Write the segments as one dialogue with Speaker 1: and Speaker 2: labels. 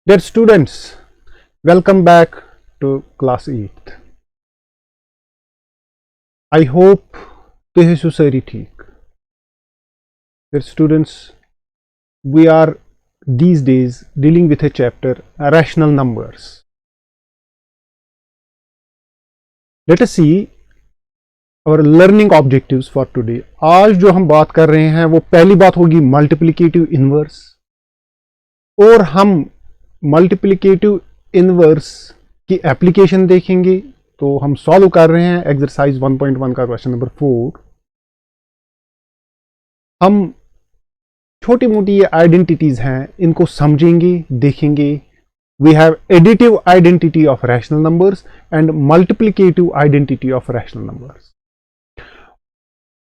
Speaker 1: Dear students, welcome back to class 8th. I hope this is सारी ठीक. Dear students, we are these days dealing with a chapter rational numbers. Let us see our learning objectives for today. आज जो हम बात कर रहे हैं वो पहली बात होगी मल्टीप्लिकेटिव इनवर्स, और हम मल्टीप्लिकेटिव इनवर्स की एप्लीकेशन देखेंगे. तो हम सॉल्व कर रहे हैं एक्सरसाइज 1.1 का क्वेश्चन नंबर 4. हम छोटी मोटी ये आइडेंटिटीज हैं, इनको समझेंगे, देखेंगे. We have additive identity of rational numbers and multiplicative identity of rational numbers,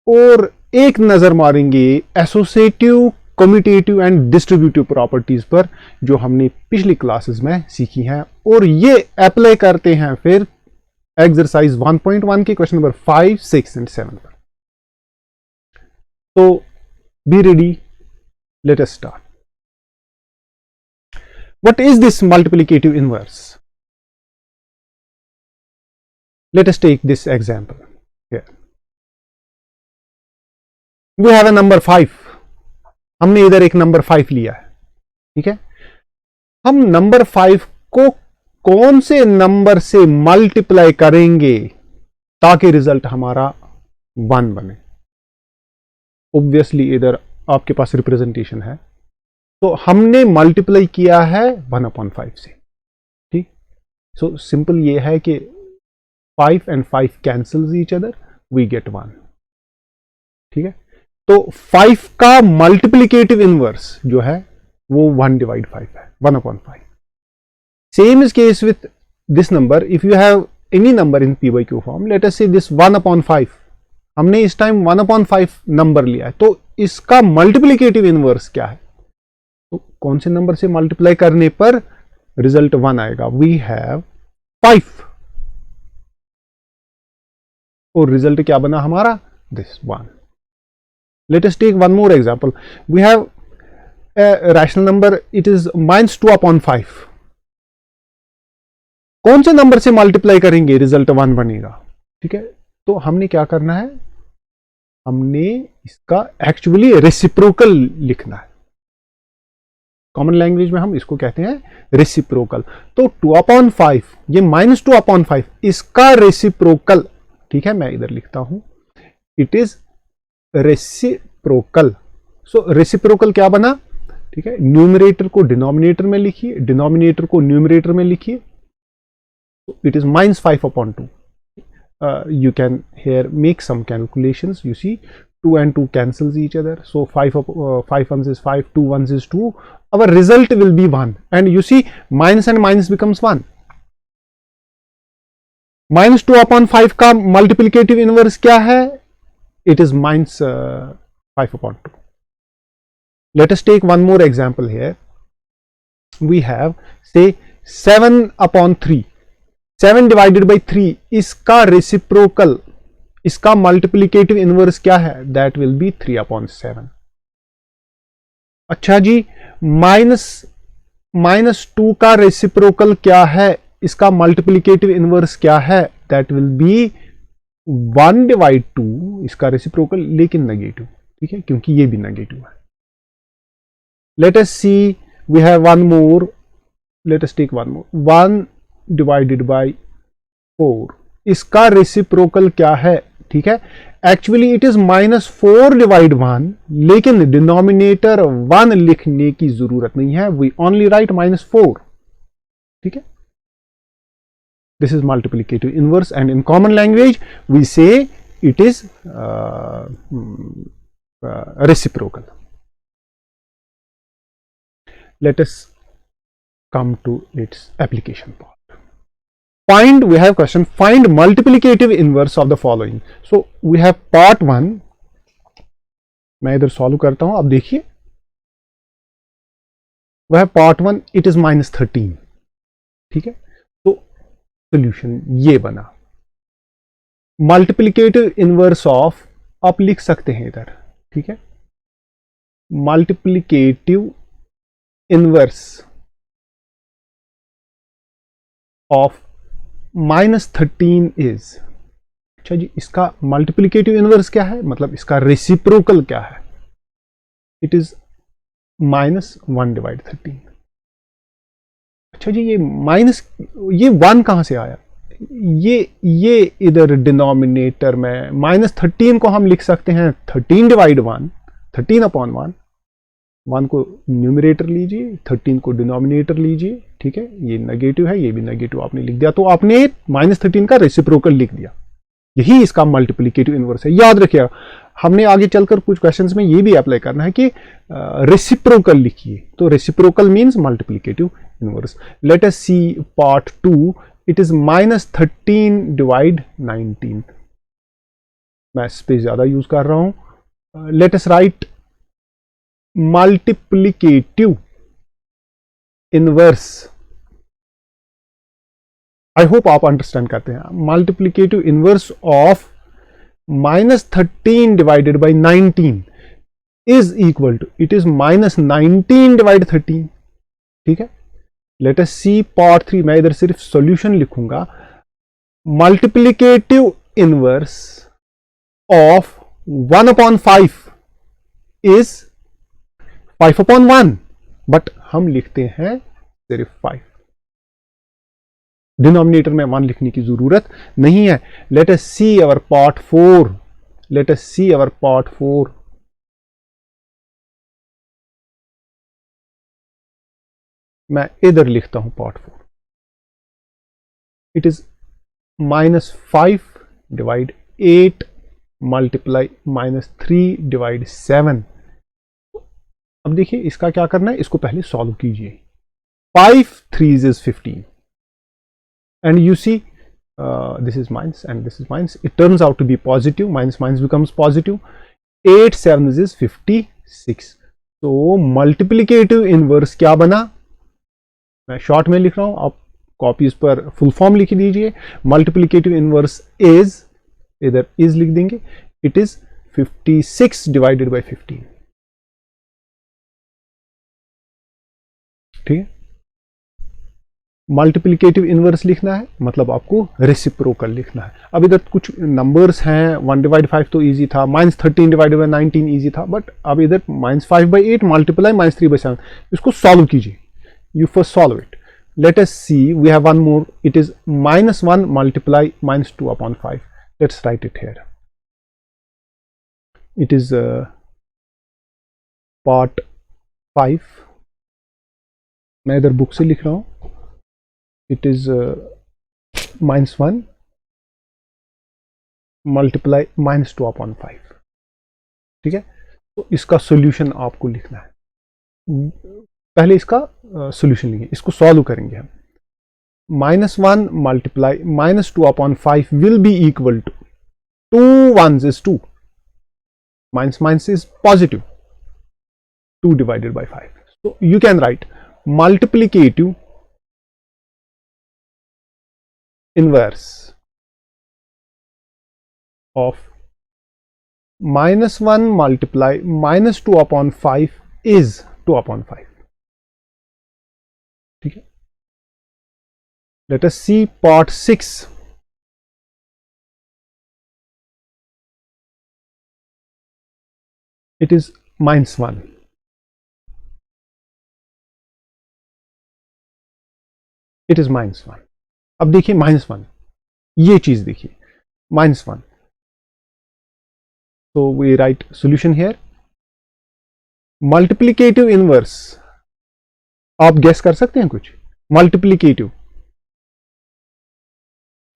Speaker 1: और एक नजर मारेंगे associative, commutative and distributive properties पर जो हमने पिछली क्लासेस में सीखी हैं, और ये अप्लाई करते हैं फिर एक्सरसाइज 1.1 के क्वेश्चन नंबर 5, 6 एंड 7 पर. तो be ready, let us start. What is this multiplicative inverse? Let us take this example here. We have a number 5. हमने इधर एक नंबर 5 लिया है, ठीक है. हम नंबर 5 को कौन से नंबर से मल्टीप्लाई करेंगे ताकि रिजल्ट हमारा 1 बने? ऑब्वियसली इधर आपके पास रिप्रेजेंटेशन है, तो हमने मल्टीप्लाई किया है 1/5 से, ठीक. सो सिंपल ये है कि 5 and 5 cancels each other, we get 1, ठीक है. तो 5 का मल्टीप्लिकेटिव इनवर्स जो है वो 1/5 है, 1/5. Same is case with this number. If you have any number in P by Q form, let us से दिस 1/5. हमने इस टाइम 1/5 नंबर लिया है, तो इसका मल्टीप्लिकेटिव इनवर्स क्या है? तो कौन से नंबर से मल्टीप्लाई करने पर रिजल्ट 1 आएगा? वी हैव 5, और रिजल्ट क्या बना हमारा? This 1. Let us take one more example. We have a rational number, it is -2/5. कौन से नंबर से मल्टीप्लाई करेंगे रिजल्ट 1 बनेगा? ठीक है. तो हमने क्या करना है? हमने इसका एक्चुअली रेसिप्रोकल लिखना है. कॉमन लैंग्वेज में हम इसको कहते हैं रेसिप्रोकल. तो 2/5, ये -2/5, इसका रेसिप्रोकल, ठीक है. मैं इधर लिखता हूं, it is reciprocal. So reciprocal क्या बना? ठीक है. न्यूमरेटर को डिनोमिनेटर में लिखिए, डिनोमिनेटर को न्यूमरेटर में लिखिए. It is -5/2. You can here make some calculations. You see 2 and 2 cancels each other, so 5 ones is 5, 2 ones is 2. Our result will be 1, and you see minus and minus becomes 1. -2/5 का multiplicative inverse क्या है? It is -5/2. Let us take one more example here. We have say 7/3. 7 divided by 3, इसका reciprocal, इसका multiplicative inverse क्या है? That will be 3/7. अच्छा जी, -2 का reciprocal क्या है? इसका मल्टीप्लिकेटिव इनवर्स क्या है? That will be 1/2, इसका रेसिप्रोकल, लेकिन नेगेटिव, ठीक है, क्योंकि ये भी नेगेटिव है. Let us see, we have one more. Let us take one more. 1/4, इसका रेसिप्रोकल क्या है? ठीक है. एक्चुअली इट इज -4/1, लेकिन डिनोमिनेटर 1 लिखने की जरूरत नहीं है. वी ओनली राइट -4, ठीक है. This is multiplicative inverse, and in common language we say it is reciprocal. Let us come to its application part. Find, we have question, find multiplicative inverse of the following. So we have part 1. मैं इधर solve करता हूं, अब देखिए. वह part 1, it is -13, ठीक है. Solution ये बना. मल्टीप्लिकेटिव इनवर्स ऑफ, आप लिख सकते हैं इधर, ठीक है. मल्टीप्लिकेटिव इनवर्स ऑफ -13 इज, अच्छा जी, इसका मल्टीप्लिकेटिव इनवर्स क्या है, मतलब इसका रेसिप्रोकल क्या है, इट इज -1/13। अच्छा जी, ये 1 कहां से आया, ये इधर डिनोमिनेटर में -13 को हम लिख सकते हैं 13/1, 13/1, 1 को न्यूमरेटर लीजिए, 13 को डिनोमिनेटर लीजिए, ठीक है, ये नेगेटिव है, ये भी नेगेटिव आपने लिख दिया, तो आपने -13 का रेसिप्रोकल लिख दिया, यही इसका मल्टीप्लिकेटिव इनवर्स है। याद रखिएगा, हमने आगे चलकर कुछ क्वेश्चंस में ये भी अप्लाई करना है कि रेसिप्रोकल लिखिए, तो reciprocal means multiplicative inverse. Let us see part 2, it is -13/19, मैं स्पेस ज्यादा यूज कर रहा हूं। Let us write multiplicative inverse, I hope आप अंडरस्टैंड करते हैं। Multiplicative inverse of -13/19 is equal to, it is -19/13, ठीक है। लेट अस सी पार्ट 3, मैं इधर सिर्फ सॉल्यूशन लिखूंगा। Multiplicative inverse of 1/5 is 5/1, but हम लिखते हैं सिर्फ 5, डिनोमिनेटर में 1 लिखने की जरूरत नहीं है। Let us see our part 4, let us see our part 4। मैं इधर लिखता हूं पार्ट 4, इट इज -5/8 मल्टीप्लाई -3/7। अब देखिए इसका क्या करना है, इसको पहले सॉल्व कीजिए। 5 3s is 15, and you see this is minus and this is minus, it turns out to be positive, minus minus becomes positive, 8 7s is 56। तो मल्टीप्लिकेटिव इनवर्स क्या बना, मैं शॉर्ट में लिख रहा हूं, आप कॉपीज पर फुल फॉर्म लिख दीजिए। मल्टीप्लिकेटिव इनवर्स इज, इधर इज लिख देंगे, इट इज 56/15, ठीक है। मल्टीप्लिकेटिव इनवर्स लिखना है मतलब आपको रेसिप्रोकल लिखना है। अब इधर कुछ नंबर्स हैं, 1/5 तो इजी था, -13/19 इजी था, बट अब इधर -5/8 मल्टीप्लाई -3/7, इसको सॉल्व कीजिए। You first solve it. Let us see, we have one more, it is -1 multiply -2/5। Let's write it here, it is part 5, मैं इधर बुक से लिख रहा हूं। It is -1 मल्टीप्लाई -2/5, ठीक है। तो इसका सॉल्यूशन आपको लिखना है, पहले इसका सॉल्यूशन लिखिए, इसको सॉल्व करेंगे हम। -1 multiply -2/5 will be equal to 2 1s is 2, minus minus is positive, 2/5। So you can write multiplicative inverse of -1 multiply -2/5 is 2/5, ठीक है। Let us see part 6. It is -1, it is -1। अब देखिए -1, ये चीज देखिए -1, so we write solution here। Multiplicative inverse, आप guess कर सकते हैं कुछ? मल्टीप्लिकेटिव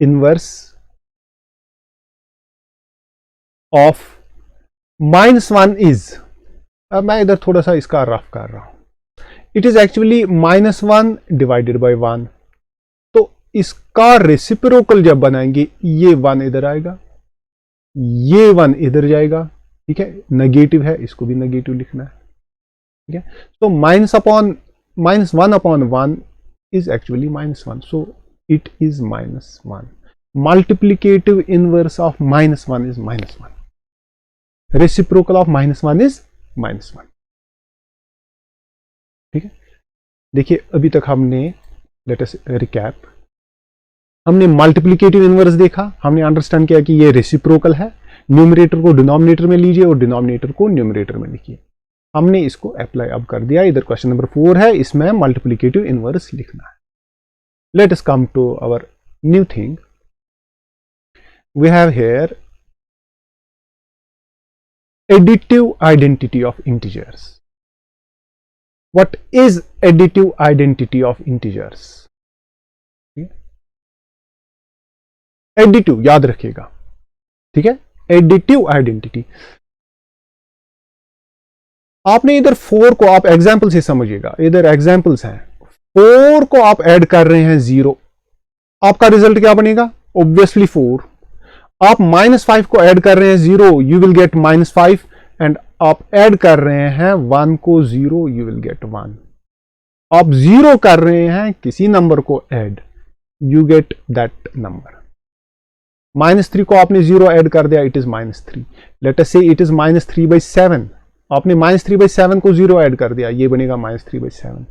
Speaker 1: इनवर्स ऑफ -1 इज, अब मैं इधर थोड़ा सा इसका रफ कर रहा हूं, इट इज एक्चुअली -1/1। तो इसका रेसिप्रोकल जब बनाएंगे, ये 1 इधर आएगा, ये 1 इधर जाएगा, ठीक है। नेगेटिव है, इसको भी नेगेटिव लिखना है, ठीक है। तो -1/1 is actually -1, so it is -1। Multiplicative inverse of -1 is -1, reciprocal of -1 is -1, ठीक है। देखिए अभी तक हमने, लेट अस रिकैप, हमने मल्टीप्लिकेटिव इनवर्स देखा, हमने अंडरस्टैंड किया कि ये रेसिप्रोकल है। न्यूमरेटर को डिनोमिनेटर में लीजिए और डिनोमिनेटर को न्यूमरेटर में लिखिए। हमने इसको अप्लाई अब कर दिया। इधर क्वेश्चन नंबर 4 है, इसमें मल्टीप्लिकेटिव इनवर्स लिखना है। Let us come to our new thing. We have here additive identity of integers. What is additive identity of integers? Additive याद रखिएगा, ठीक है। एडिटिव आइडेंटिटी, आपने इधर 4 को आप एग्जाम्पल से समझिएगा, इधर एग्जाम्पल्स हैं। 4 को आप ऐड कर रहे हैं 0, आपका रिजल्ट क्या बनेगा? ऑब्वियसली 4। आप -5 को ऐड कर रहे हैं 0, यू विल गेट -5। एंड आप ऐड कर रहे हैं 1 को 0, यू विल गेट 1। आप 0 कर रहे हैं किसी नंबर को add, you get that number. -3 को आपने 0 ऐड कर दिया, इट इज -3। लेट अस से इट इज -3/7। आपने -3/7 को 0 ऐड कर दिया, ये बनेगा -3/7।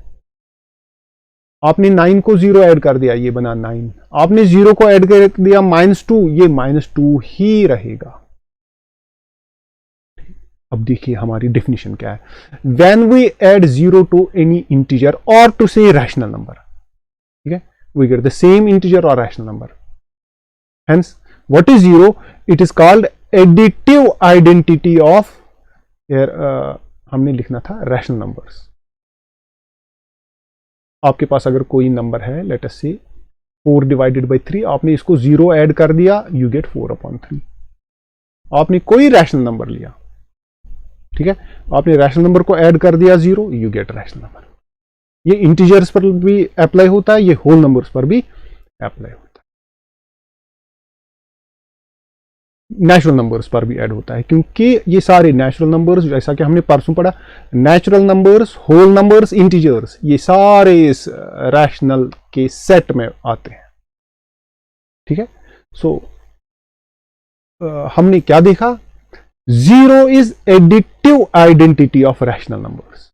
Speaker 1: आपने 9 को 0 ऐड कर दिया, ये बना 9। आपने 0 को ऐड कर दिया -2, ये -2 ही रहेगा। अब देखिए हमारी डेफिनेशन क्या है। When we add 0 to any integer और टू से रैशनल नंबर, ठीक है, we get the same integer और rational number. Hence what is 0? It is called additive identity of, हमने लिखना था रैशनल नंबर्स। आपके पास अगर कोई नंबर है, लेट अस से 4 डिवाइडेड बाई 3, आपने इसको 0 ऐड कर दिया, यू गेट 4/3। आपने कोई रैशनल नंबर लिया, ठीक है, आपने रैशनल नंबर को ऐड कर दिया 0, यू गेट रैशनल नंबर। ये इंटीजर्स पर भी अप्लाई होता है, ये होल नंबर्स पर भी अप्लाई होता है, नेचुरल नंबर्स पर भी ऐड होता है, क्योंकि ये सारे नेचुरल नंबर्स, जैसा कि हमने परसों पढ़ा, natural numbers, whole numbers, integers, ये सारे इस रैशनल के सेट में आते हैं, ठीक है। सो हमने क्या देखा? 0 is additive identity of rational numbers.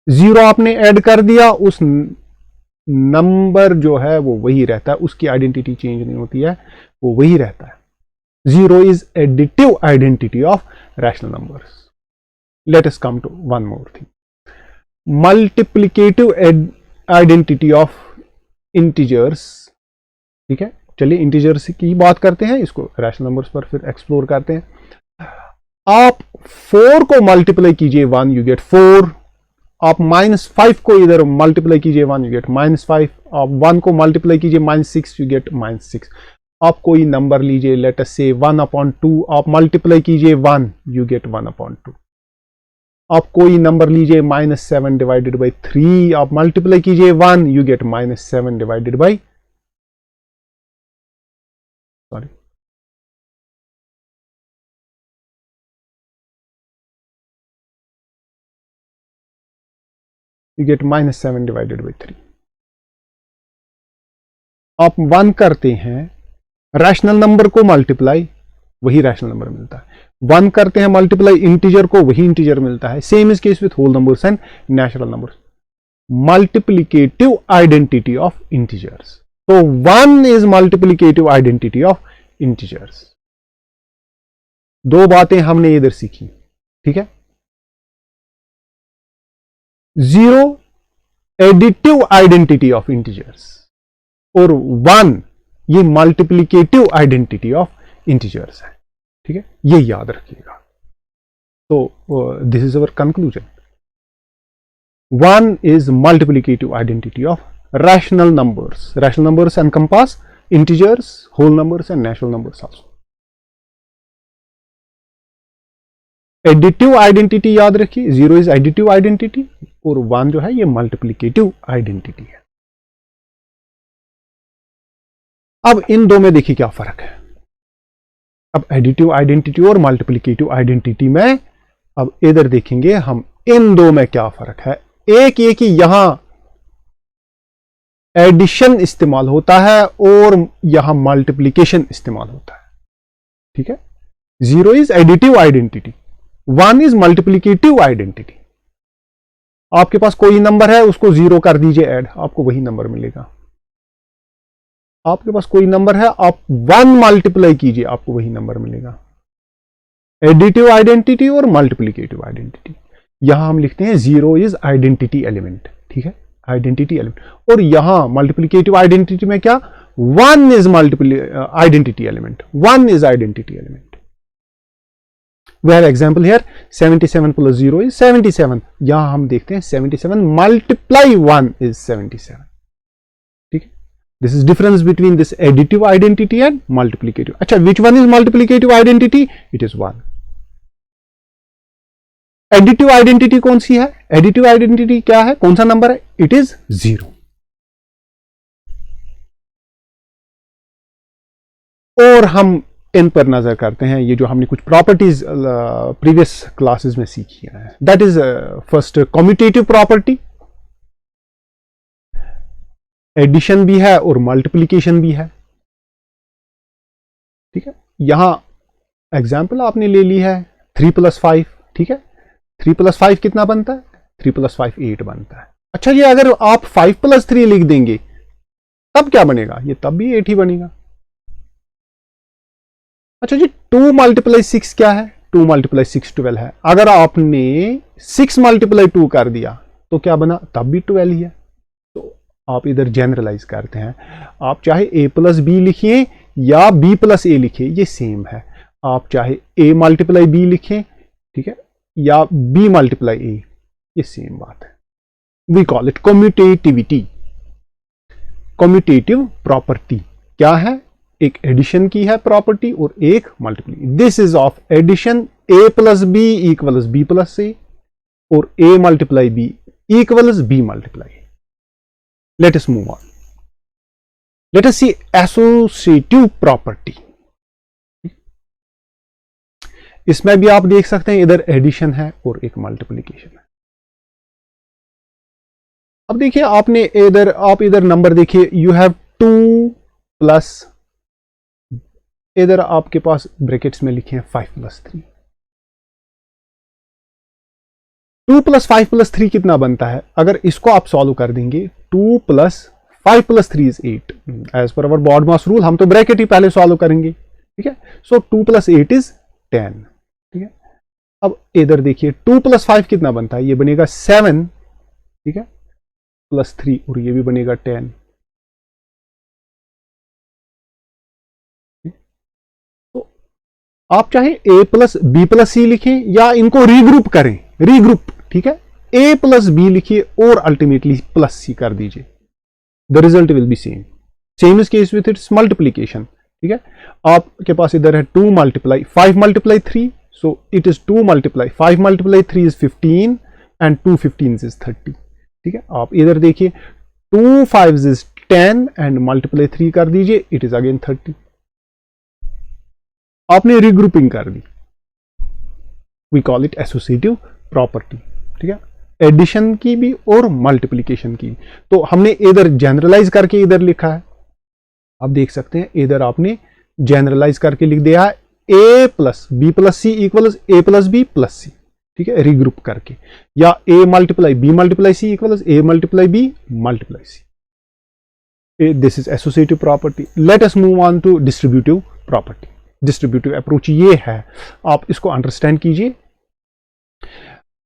Speaker 1: 0 आपने ऐड कर दिया, उस नंबर जो है वो वही रहता है, उसकी आइडेंटिटी चेंज नहीं होती है, वो वही रहता है। 0 is additive identity of rational numbers. Let us come to one more thing, multiplicative identity of integers, ठीक है। चलिए इंटीजर्स की बात करते हैं, इसको रैशनल नंबर्स पर फिर एक्सप्लोर करते हैं। आप 4 को मल्टीप्लाई कीजिए 1, यू गेट 4। आप -5 को इधर मल्टीप्लाई कीजिए 1, यू गेट -5। आप 1 को मल्टीप्लाई कीजिए -6, यू गेट -6। आप कोई नंबर लीजिए, लेट अस से 1/2, आप मल्टीप्लाई कीजिए 1, यू गेट 1/2। आप कोई नंबर लीजिए -7 डिवाइडेड बाई 3, आप मल्टीप्लाई कीजिए 1, you get -7 divided by, sorry, you get -7 divided by 3। आप 1 करते हैं, रैशनल नंबर को मल्टीप्लाई, वही रैशनल नंबर मिलता है। 1 करते हैं मल्टीप्लाई इंटीजर को, वही इंटीजर मिलता है। Same is case with whole numbers and natural numbers. Multiplicative identity of integers, तो 1 is multiplicative identity of integers. 2 बातें हमने इधर सीखी, ठीक है। 0 एडिटिव आइडेंटिटी ऑफ इंटीजर्स और 1 ये मल्टीप्लिकेटिव आइडेंटिटी ऑफ इंटीजर्स है, ठीक है, ये याद रखिएगा। तो this is our conclusion. 1 is multiplicative identity of rational numbers. Rational numbers encompass integers, whole numbers and natural numbers also. Additive identity याद रखिए, 0 इज एडिटिव आइडेंटिटी और 1 जो है ये मल्टीप्लिकेटिव आइडेंटिटी है। अब इन दो में देखिए क्या फर्क है। अब एडिटिव आइडेंटिटी और मल्टीप्लिकेटिव आइडेंटिटी में, अब इधर देखेंगे हम इन दो में क्या फर्क है। एक ये कि यहां एडिशन इस्तेमाल होता है और यहां मल्टीप्लिकेशन इस्तेमाल होता है, ठीक है। 0 is additive identity, 1 is multiplicative identity. आपके पास कोई नंबर है, उसको 0 कर दीजिए ऐड, आपको वही नंबर मिलेगा। आपके पास कोई नंबर है, आप 1 मल्टीप्लाई कीजिए, आपको वही नंबर मिलेगा। एडिटिव आइडेंटिटी और मल्टीप्लिकेटिव आइडेंटिटी, यहां हम लिखते हैं 0 इज आइडेंटिटी एलिमेंट, ठीक है, आइडेंटिटी एलिमेंट। और यहां मल्टीप्लिकेटिव आइडेंटिटी में क्या, 1 is identity element, 1 is identity element. We have example here, 77 plus 0 is 77। यहां हम देखते हैं 77 multiply 1 is 77, ठीक है। This is difference between this additive identity and multiplicative। अच्छा, which one is multiplicative identity? It is 1। additive identity कौन सी है? additive identity क्या है, कौन सा नंबर है? It is 0। और हम इन पर नजर करते हैं, ये जो हमने कुछ प्रॉपर्टीज प्रीवियस क्लासेस में सीखी है। That is first commutative property, addition भी है और मल्टीप्लिकेशन भी है, ठीक है। यहां एग्जाम्पल आपने ले ली है 3 + 5, ठीक है। 3 + 5 कितना बनता है? 3 + 5 8 बनता है। अच्छा, ये अगर आप 5 + 3 लिख देंगे तब क्या बनेगा? ये तब भी 8 ही बनेगा। अच्छा जी, 2 × 6 क्या है? 2 × 6 12 है। अगर आपने 6 × 2 कर दिया तो क्या बना? तब भी 12 ही है। तो आप इधर जनरलाइज करते हैं, आप चाहे a + b लिखिए या b + a लिखिए, ये सेम है। आप चाहे a × b लिखें, ठीक है, या b × a, ये सेम बात है। We call it commutativity. Commutative property क्या है? एक एडिशन की है प्रॉपर्टी और एक multiplication. This is of addition a + b = b + a और a × b = b × a। Let us move on. Let us see associative property. इसमें भी आप देख सकते हैं, इधर एडिशन है और एक मल्टीप्लिकेशन है। अब देखिए, आपने आप इधर नंबर देखिए, यू हैव 2 प्लस, इधर आपके पास ब्रैकेट्स में लिखे हैं 5 + 3। 2 + 5 + 3 कितना बनता है? अगर इसको आप सॉल्व कर देंगे, 2 + 5 + 3 is 8। As per our BODMAS rule हम तो ब्रैकेट ही पहले सॉल्व करेंगे, ठीक है। सो 2 + 8 is 10, ठीक है। अब इधर देखिए, 2 + 5 कितना बनता है? ये बनेगा 7, ठीक है, +3 और ये भी बनेगा 10। आप चाहे a + b + c लिखें या इनको रीग्रुप करें, रीग्रुप, ठीक है। a + b लिखिए और अल्टीमेटली +c कर दीजिए, the result will be same. Same is case with its multiplication, ठीक है। आपके पास इधर है 2 × 5 × 3, so it is 2 × 5 × 3 is 15 and 2 15s is 30, ठीक है। आप इधर देखिए, 2 5s is 10 एंड मल्टीप्लाई 3 कर दीजिए, इट इज अगेन 30। आपने रिग्रुपिंग कर दी, we call it associative property, ठीक है, एडिशन की भी और मल्टीप्लिकेशन की। तो हमने इधर जनरलाइज करके इधर लिखा है, आप देख सकते हैं, इधर आपने जनरलाइज करके लिख दिया है a + b + c = a + b + c, ठीक है, रिग्रुप करके, या a × b × c = a × b × c। This is associative property. Let us move on to distributive property. Distributive approach ये है, आप इसको अंडरस्टैंड कीजिए।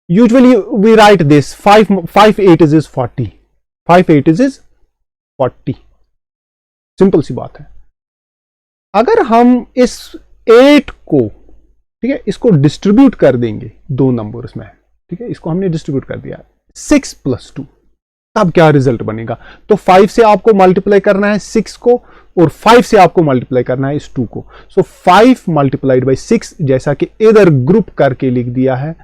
Speaker 1: Usually we write this 5 8 is 40, 5 8 is 40, simple सी बात है। अगर हम इस 8 को, ठीक है, इसको डिस्ट्रीब्यूट कर देंगे 2 नंबर्स में, ठीक है, इसको हमने डिस्ट्रीब्यूट कर दिया 6 + 2, तब क्या रिजल्ट बनेगा? तो 5 से आपको मल्टीप्लाई करना है 6 को और 5 से आपको मल्टीप्लाई करना है इस 2 को। सो 5 × 6 जैसा कि इधर ग्रुप करके लिख दिया है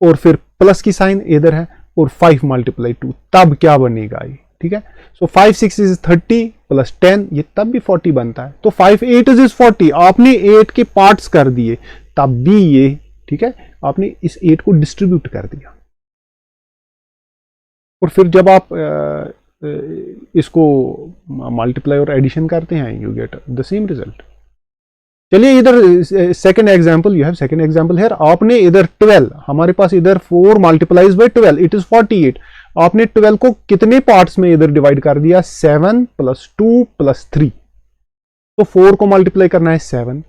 Speaker 1: और फिर प्लस की साइन इधर है और 5 × 2, तब क्या बनेगा ये, ठीक है। सो 5 6 is 30 + 10, ये तब भी 40 बनता है। तो 5 8 is 40, आपने 8 के पार्ट्स कर दिए, तब भी ये, ठीक है, आपने इस 8 को डिस्ट्रीब्यूट कर दिया। और फिर जब आप इसको मल्टीप्लाई और एडिशन करते हैं, you get the same result. चलिए इधर second example, you have second example here. आपने इधर 12, हमारे पास इधर 4 × 12 इट इज 48। आपने 12 को कितने पार्ट्स में इधर डिवाइड कर दिया? 7 + 2 + 3, तो 4 को मल्टीप्लाई करना है 7,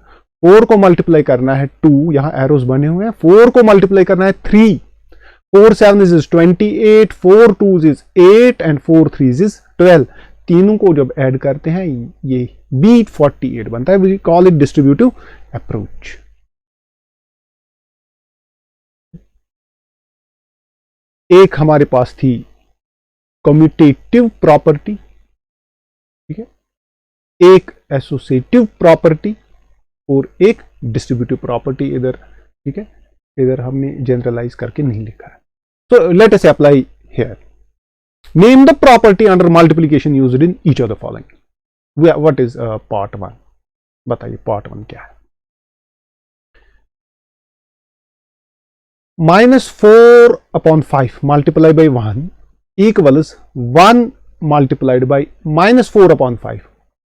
Speaker 1: 4 को मल्टीप्लाई करना है 2, यहां एरोस बने हुए हैं, 4 को मल्टीप्लाई करना है 3, 4 7 इज 28, 4 2 इज 8 एंड 4 3 इज 12। तीनों को जब ऐड करते हैं ये B48 बनता है। We call it distributive approach. एक हमारे पास थी कम्यूटेटिव प्रॉपर्टी, ठीक है, एक एसोसिएटिव प्रॉपर्टी और एक डिस्ट्रीब्यूटिव प्रॉपर्टी इधर, ठीक है, इधर हमने जनरलाइज करके नहीं लिखा है। So let us apply here. Name the property under multiplication used in each of the following. What is part 1? बताइए part 1 क्या है? -4/5 multiplied by 1 equals 1 multiplied by -4/5,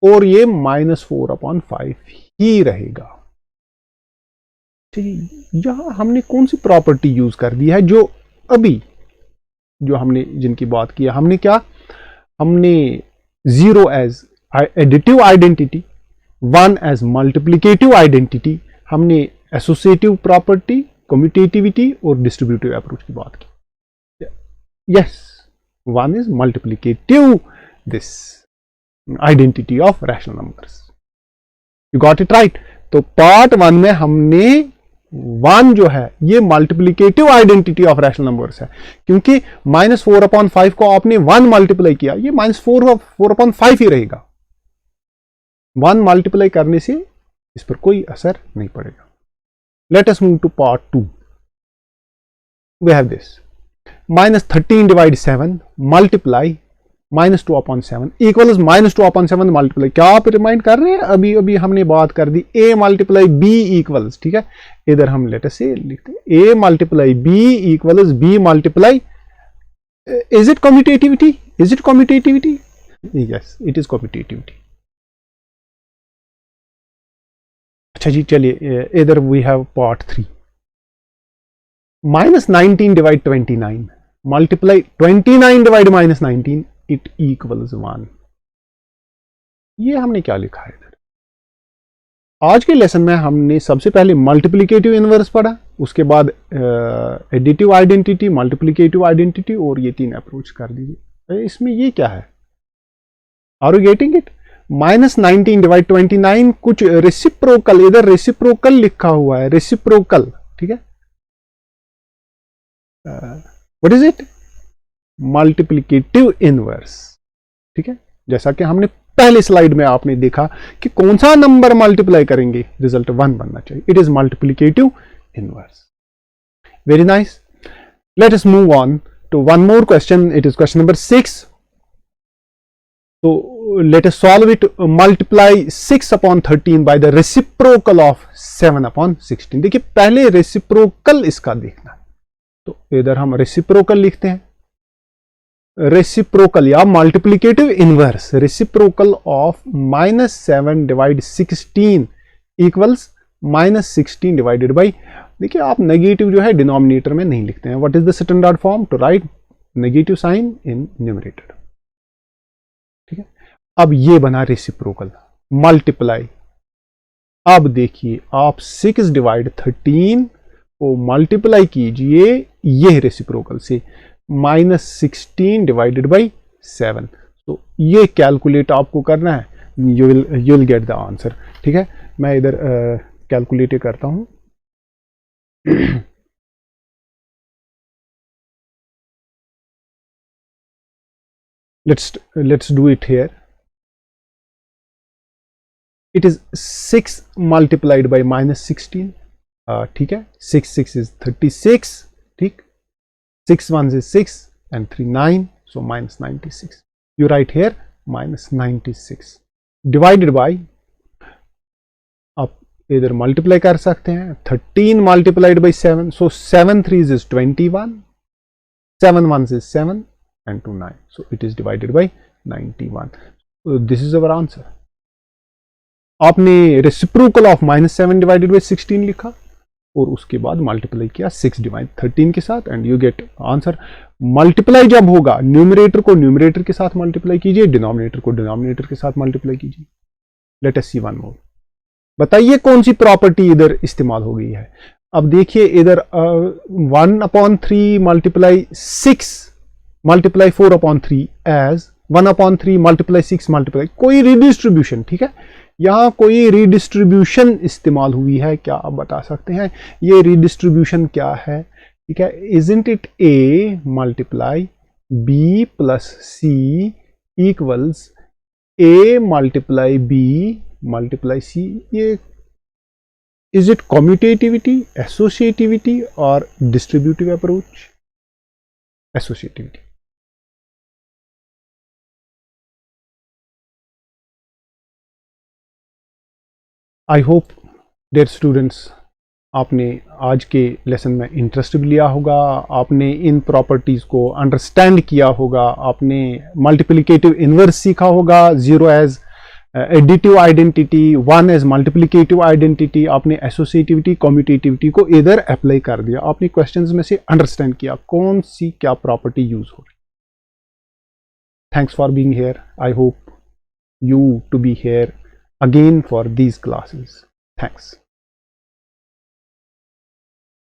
Speaker 1: और ये -4/5 ही रहेगा। ठीक है, यहां हमने कौन सी प्रॉपर्टी यूज कर दी है? जो अभी जो हमने जिनकी बात की है, हमने क्या, हमने 0 as additive identity, 1 as multiplicative identity, हमने एसोसिएटिव प्रॉपर्टी, कम्यूटेटिविटी और डिस्ट्रीब्यूटिव अप्रोच की बात की। Yes, 1 is multiplicative this identity of rational numbers. You got it right. तो पार्ट 1 में हमने 1 जो है ये multiplicative identity of rational numbers है, क्योंकि -4/5 को आपने 1 मल्टीप्लाई किया, ये -4/5 ही रहेगा। 1 मल्टीप्लाई करने से इस पर कोई असर नहीं पड़ेगा। Let us move to part 2। We have this -13 divide 7 multiply -2/7 equals -2/7 multiply. क्या आप रिमाइंड कर रहे हैं? अभी अभी हमने बात कर दी a मल्टीप्लाई b इक्वल्स, ठीक है, इधर हम लेटर से लिखते हैं a multiply b equals b multiply, is it commutativity? Is it commutativity? Yes, it is commutativity. अच्छा जी, चलिए इधर we have part 3। -19 divide 29 multiply 29 divide -19 it equals 1। ये हमने क्या लिखा है इधर? आज के लेसन में हमने सबसे पहले मल्टीप्लिकेटिव इनवर्स पढ़ा, उसके बाद एडिटिव आइडेंटिटी, मल्टीप्लिकेटिव आइडेंटिटी, और ये 3 अप्रोच कर दीजिए। इसमें ये क्या है? Are you getting it? -19 divide 29 कुछ रेसिप्रोकल, इधर रेसिप्रोकल लिखा हुआ है, रेसिप्रोकल, ठीक है। What is it? Multiplicative inverse, ठीक है। जैसा कि हमने पहले स्लाइड में आपने देखा कि कौन सा नंबर मल्टीप्लाई करेंगे रिजल्ट 1 बनना चाहिए। It is multiplicative inverse. Very nice. Let us move on to one more question. It is question number 6। तो let us solve it. Multiply 6/13 by the reciprocal of 7/16। देखिए, पहले रेसिप्रोकल इसका देखना, तो इधर हम रेसिप्रोकल लिखते हैं। रेसिप्रोकल या multiplicative inverse, reciprocal of -7 divide 16 equals -16 divided by, देखिए आप नेगेटिव जो है डिनोमिनेटर में नहीं लिखते हैं। What is the standard form? To write negative sign in numerator, ठीक है। अब ये बना रेसिप्रोकल, मल्टीप्लाई। अब देखिए आप 6 डिवाइड 13 को मल्टीप्लाई कीजिए ये रेसिप्रोकल से, -16 डिवाइडेड बाई 7। तो ये कैलकुलेट आपको करना है, you will get the answer, ठीक है। मैं इधर कैलकुलेट करता हूं। let's do it here. It is 6 multiplied by -16, ठीक है। 6 is 36, ठीक। 6 1s is 6 and 3 9, so -96. You write here -96 divided by, आप इधर मल्टीप्लाई कर सकते हैं, 13 multiplied by 7, so 7 3s is 21, 7 1s is 7 and 2 9, so it is divided by 91. So this is our answer. आपने reciprocal of -7 divided by 16 लिखा और उसके बाद मल्टीप्लाई किया 6 डिवाइड 13 के साथ and you get answer. Multiply जब होगा, न्यूमरेटर को न्यूमरेटर के साथ मल्टीप्लाई कीजिए, डिनोमिनेटर को डिनोमिनेटर के साथ मल्टीप्लाई कीजिए। लेट अस सी वन मोर। बताइए कौन सी प्रॉपर्टी इधर इस्तेमाल हो गई है। अब देखिए इधर 1/3 multiply 6 multiply 4/3 as 1/3 multiply 6 multiply कोई रिडिस्ट्रीब्यूशन, ठीक है, यहां कोई रिडिस्ट्रीब्यूशन इस्तेमाल हुई है क्या, आप बता सकते हैं ये रिडिस्ट्रीब्यूशन क्या है, ठीक है। Isn't it a multiply b plus c equals a multiply b multiply c, ये इज इट कम्यूटेटिविटी, एसोसिएटिविटी और distributive approach? Associativity. I hope dear students आपने आज के लेसन में इंटरेस्ट भी लिया होगा, आपने इन प्रॉपर्टीज को अंडरस्टैंड किया होगा, आपने मल्टीप्लिकेटिव इनवर्स सीखा होगा, 0 as additive identity, 1 as multiplicative identity, आपने एसोसिएटिविटी कम्यूटेटिविटी को इधर अप्लाई कर दिया, आपने क्वेश्चंस में से अंडरस्टैंड किया कौन सी क्या प्रॉपर्टी यूज हो रही। Thanks for being here, I hope you to be here again for these classes. Thanks.